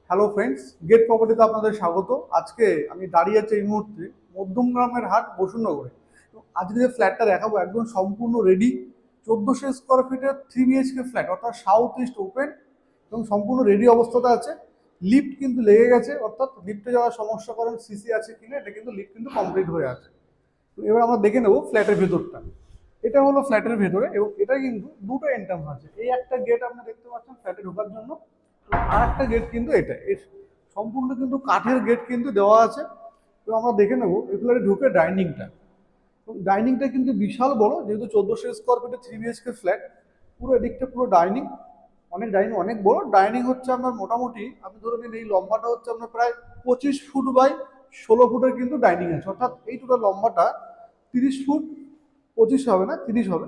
Hello friends, gate প্রপার্টিতে আপনাদের স্বাগত। আজকে আমি দাঁড়িয়ে আছি এই মুহূর্তে মধ্যমগ্রামের হাট বসুন্ধরায়। তো আজকে যে ফ্ল্যাটটা দেখাবো একদম সম্পূর্ণ রেডি, 1400 স্কোয়ার ফিটের 3 BHK ফ্ল্যাট, অর্থাৎ সাউথ ইস্ট ওপেন এবং সম্পূর্ণ রেডি অবস্থাতে আছে। লিফট কিন্তু লেগে গেছে, অর্থাৎ লিফটে যাওয়ার সমস্যা করেন সিসি আছে কিনা, এটা কিন্তু লিফট কিন্তু কমপ্লিট হয়ে আছে। তো এবার আমরা দেখে নেবো ফ্ল্যাটের ভেতরটা। এটা হলো ফ্ল্যাটের ভেতরে এবং এটা কিন্তু দুটো এন্ট্রান্স আছে। এই একটা গেট আপনি দেখতে পাচ্ছেন ফ্ল্যাটে ঢোকার জন্য, আর একটা গেট কিন্তু এটা সম্পূর্ণ কিন্তু কাঠের গেট কিন্তু দেওয়া আছে। তো আমরা দেখে নেবো এই ফ্ল্যাটে ঢুকে ডাইনিংটা। ডাইনিংটা কিন্তু বিশাল বড়, যেহেতু 1400 স্কোয়ার ফিটের 3 BHK ফ্ল্যাট। পুরো এদিকটা পুরো ডাইনিং, ডাইনিং অনেক বড়। ডাইনিং হচ্ছে আপনার মোটামুটি আপনি ধরে নিন এই লম্বাটা হচ্ছে আপনার প্রায় 25 ফুট বাই 16 ফুটের কিন্তু ডাইনিং আছে, অর্থাৎ এই টোটাল লম্বাটা 30 ফুট, 25 হবে না 30 হবে,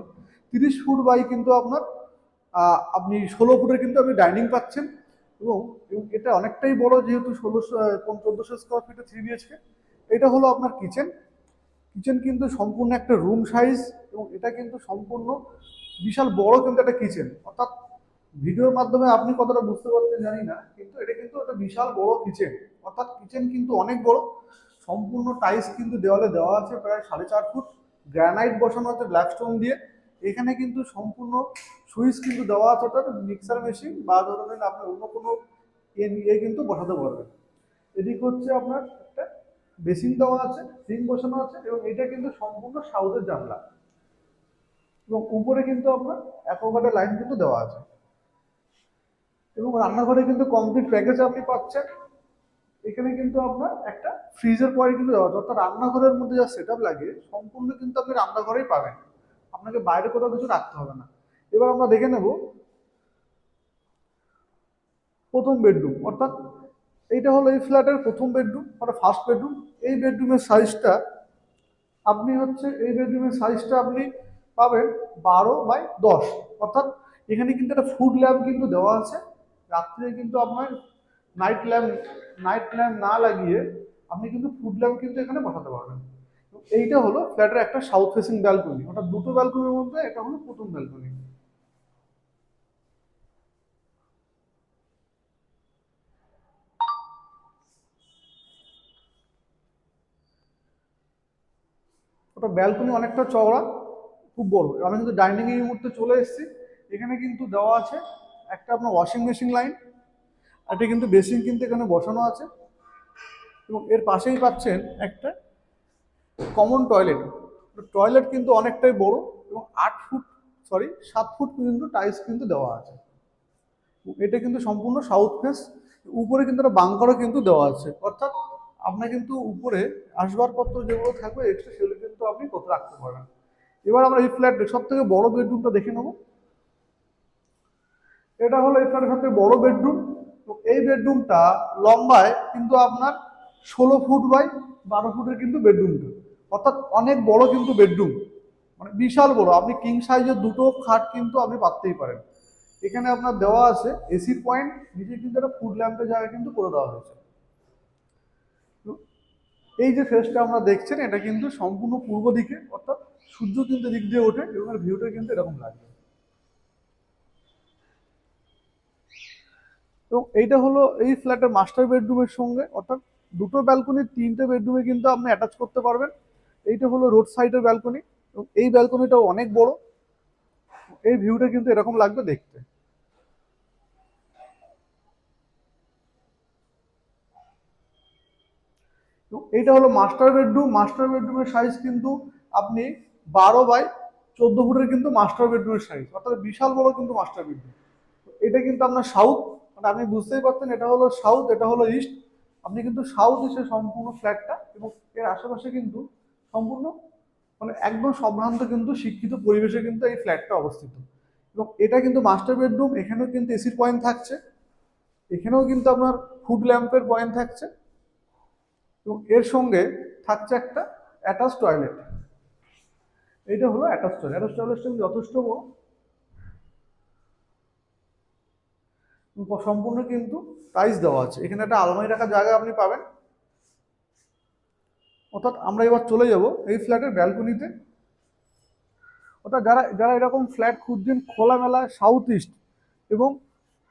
30 ফুট বাই কিন্তু আপনার আপনি 16 ফুটের কিন্তু আপনি ডাইনিং পাচ্ছেন। এবং এটা অনেকটাই বড়, যেহেতু 1400 স্কোয়ার ফিটে 3 BHK। এটা হলো আপনার কিচেন। কিচেন কিন্তু সম্পূর্ণ একটা রুম সাইজ, এবং এটা কিন্তু সম্পূর্ণ বিশাল বড় কিন্তু একটা কিচেন, অর্থাৎ ভিডিওর মাধ্যমে আপনি কতটা বুঝতে পারছেন জানি না, কিন্তু এটা কিন্তু একটা বিশাল বড় কিচেন। অর্থাৎ কিচেন কিন্তু অনেক বড়। সম্পূর্ণ টাইলস কিন্তু দেওয়ালে দেওয়া আছে প্রায় 4.5 ফুট। গ্রানাইট বসানো আছে ব্ল্যাক স্টোন দিয়ে। এখানে কিন্তু সম্পূর্ণ সুইচ কিন্তু দেওয়া আছে, অর্থাৎ মিক্সার মেশিন বা ধরনের আপনি অন্য কোনো কিন্তু বসাতে পারবেন। এদিক হচ্ছে আপনার একটা বেসিন দেওয়া আছে, সিঙ্ক বসানো আছে, এবং এটা কিন্তু সম্পূর্ণ সাউথের জানলা। এবং উপরে কিন্তু আপনার অ্যাকোয়াগার্ডের লাইন কিন্তু দেওয়া আছে। এবং রান্নাঘরে কিন্তু কমপ্লিট প্যাকেজ আপনি পাচ্ছেন। এখানে কিন্তু আপনার একটা ফ্রিজের পয়েন্ট কিন্তু দেওয়া আছে, অর্থাৎ রান্নাঘরের মধ্যে যা সেট আপ লাগে সম্পূর্ণ কিন্তু আপনি রান্নাঘরেই পাবেন, আপনাকে বাইরে কোথাও কিছু রাখতে হবে না। এবার আমরা দেখে নেব প্রথম বেডরুম, অর্থাৎ এইটা হলো এই ফ্ল্যাটের প্রথম বেডরুম, অর্থাৎ ফার্স্ট বেডরুম। এই বেডরুমের সাইজটা আপনি পাবেন 12 বাই 10, অর্থাৎ এখানে কিন্তু একটা ফুড ল্যাম্প কিন্তু দেওয়া আছে। রাত্রে কিন্তু আপনার নাইট ল্যাম্প না লাগিয়ে আপনি কিন্তু ফুড ল্যাম্প কিন্তু এখানে বসাতে পারবেন। এইটা হলো ফ্ল্যাটের একটা সাউথ ফেসিং ব্যালকনি, অর্থাৎ দুটো ব্যালকনির মধ্যে এটা হলো প্রথম ব্যালকনি। ওটা ব্যালকনি অনেকটা চওড়া, খুব বড়। আমি কিন্তু ডাইনিং এই মুহূর্তে চলে এসেছি। এখানে কিন্তু দেওয়া আছে একটা আপনার ওয়াশিং মেশিন লাইন, একটা কিন্তু বেসিন কিন্তু এখানে বসানো আছে। এবং এর পাশেই পাচ্ছেন একটা কমন টয়লেট। টয়লেট কিন্তু অনেকটাই বড়, এবং 7 ফুট পর্যন্ত টাইলস কিন্তু দেওয়া আছে। এটা কিন্তু সম্পূর্ণ সাউথ ফেস। উপরে কিন্তু একটা বাংকারও কিন্তু দেওয়া আছে, অর্থাৎ আপনার কিন্তু উপরে আসবাবপত্র যেগুলো থাকবে এক্সট্রা, সেগুলো কিন্তু আপনি কোথাও রাখতে পারবেন। এবার আমরা এই ফ্ল্যাটের সব থেকে বড় বেডরুমটা দেখে নেব। এটা হলো এই ফ্ল্যাটের সবথেকে বড় বেডরুম। তো এই বেডরুমটা লম্বায় কিন্তু আপনার 16 ফুট বাই 12 ফুটের কিন্তু বেডরুমটা, অর্থাৎ অনেক বড় কিন্তু বেডরুম, মানে বিশাল বড়। আপনি কিং সাইজের দুটো খাট কিন্তু আপনি পাততেই পারেন। এখানে আপনার দেওয়া আছে এসির পয়েন্ট, নিচে কিন্তু একটা ফুড ল্যাম্পের জায়গা কিন্তু করে দেওয়া হয়েছে। তো এই যে ফেসটা আমরা দেখছেন, এটা কিন্তু সম্পূর্ণ পূর্ব দিকে, অর্থাৎ সূর্য কিন্তু দিক দিয়ে ওঠে, এবং এর ভিউটা কিন্তু এরকম লাগবে। এবং এইটা হলো এই ফ্ল্যাটের মাস্টার বেডরুমের সঙ্গে, অর্থাৎ দুটো ব্যালকনি 3টে বেডরুমে কিন্তু আপনি অ্যাটাচ করতে পারবেন। এইটা হলো রোড সাইডের ব্যালকনি, এবং এই ব্যালকনিটাও অনেক বড়। এই ভিউটা কিন্তু এরকম লাগবে দেখতে। এবং এইটা হলো মাস্টার বেডরুম। মাস্টার বেডরুমের সাইজ কিন্তু আপনি 12 বাই 14 ফুটের কিন্তু মাস্টার বেডরুমের সাইজ, অর্থাৎ বিশাল বড় কিন্তু মাস্টার বেডরুম। এটা কিন্তু আপনার সাউথ, মানে আপনি বুঝতেই পারছেন এটা হলো সাউথ, এটা হলো ইস্ট। আপনি কিন্তু সাউথ ইস্টে সম্পূর্ণ ফ্ল্যাটটা, এবং এর আশেপাশে কিন্তু সম্পূর্ণ মানে একদম সম্ভ্রান্ত কিন্তু শিক্ষিত পরিবেশে কিন্তু এই ফ্ল্যাটটা অবস্থিত। এবং এটা কিন্তু মাস্টার বেডরুম, এখানেও কিন্তু এসির পয়েন্ট থাকছে, এখানেও কিন্তু আপনার ফুড ল্যাম্পের পয়েন্ট থাকছে, এবং এর সঙ্গে থাকছে একটা অ্যাটাচ টয়লেট। এইটা হলো অ্যাটাচ টয়লেটটা যথেষ্ট বড়, সম্পূর্ণ কিন্তু টাইলস দেওয়া আছে। এখানে একটা আলমারি রাখার জায়গা আপনি পাবেন। অর্থাৎ আমরা এবার চলে যাব এই ফ্ল্যাটের ব্যালকনিতে। অর্থাৎ যারা যারা এরকম ফ্ল্যাট খুঁজছেন খোলামেলা সাউথ ইস্ট এবং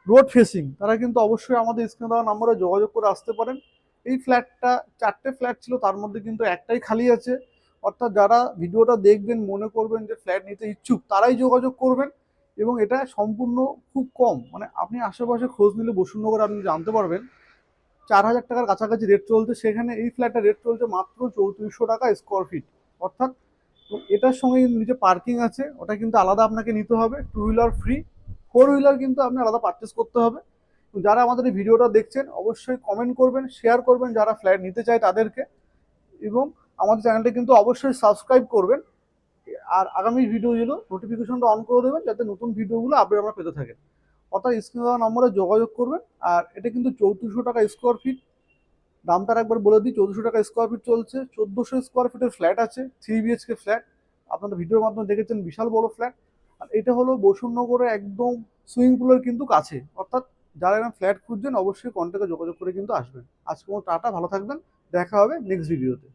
রোড ফেসিং তারা কিন্তু অবশ্যই আমাদের স্ক্রিনে দেওয়া নম্বরে যোগাযোগ করে আসতে পারেন। এই ফ্ল্যাটটা 4টে ফ্ল্যাট ছিল, তার মধ্যে কিন্তু একটাই খালি আছে। অর্থাৎ যারা ভিডিওটা দেখবেন মনে করবেন যে ফ্ল্যাট নিতে ইচ্ছুক তারাই যোগাযোগ করবেন। এবং এটা সম্পূর্ণ খুব কম, মানে আপনি আশেপাশে খোঁজ নিলে বসুন্ধরা আপনি জানতে পারবেন 4,000 টাকার কাছাকাছি রেট চলছে, সেখানে এই ফ্ল্যাটের রেট চলছে মাত্র 3400 টাকা স্কোয়ার ফিট। অর্থাৎ এটার সঙ্গে নিচে পার্কিং আছে, ওটা কিন্তু আলাদা আপনাকে নিতে হবে, two wheeler free. Four wheeler কিন্তু আপনি আলাদা পারচেস করতে হবে। যারা আমাদের এই ভিডিওটা দেখছেন অবশ্যই কমেন্ট করবেন, শেয়ার করবেন যারা ফ্ল্যাট নিতে চায় তাদেরকে, এবং আমাদের চ্যানেলটা কিন্তু অবশ্যই সাবস্ক্রাইব করবেন। আর আগামী ভিডিওগুলো নোটিফিকেশনটা অন করে দেবেন যাতে নতুন ভিডিওগুলো আপডেট আমরা পেতে থাকেন। অর্থাৎ স্ক্রিনে দেওয়া নম্বরে যোগাযোগ করবেন। আর এটা কিন্তু 3400 টাকা স্কোয়ার ফিট। দামটা একবার বলে দিই, 1400 টাকা স্কোয়ার ফিট চলছে। 1400 স্কোয়ার ফিটের ফ্ল্যাট আছে, 3 BHK ফ্ল্যাট। আপনারা ভিডিওর মাধ্যমে দেখেছেন বিশাল বড় ফ্ল্যাট। আর এটা হলো বসুন্ধরা একদম সুইমিং পুলের কিন্তু কাছে। অর্থাৎ যারা এরকম ফ্ল্যাট খুঁজছেন অবশ্যই কন্ট্যাক্টে যোগাযোগ করে কিন্তু আসবেন। আজকে টাটা, ভালো থাকবেন, দেখা হবে নেক্সট ভিডিওতে।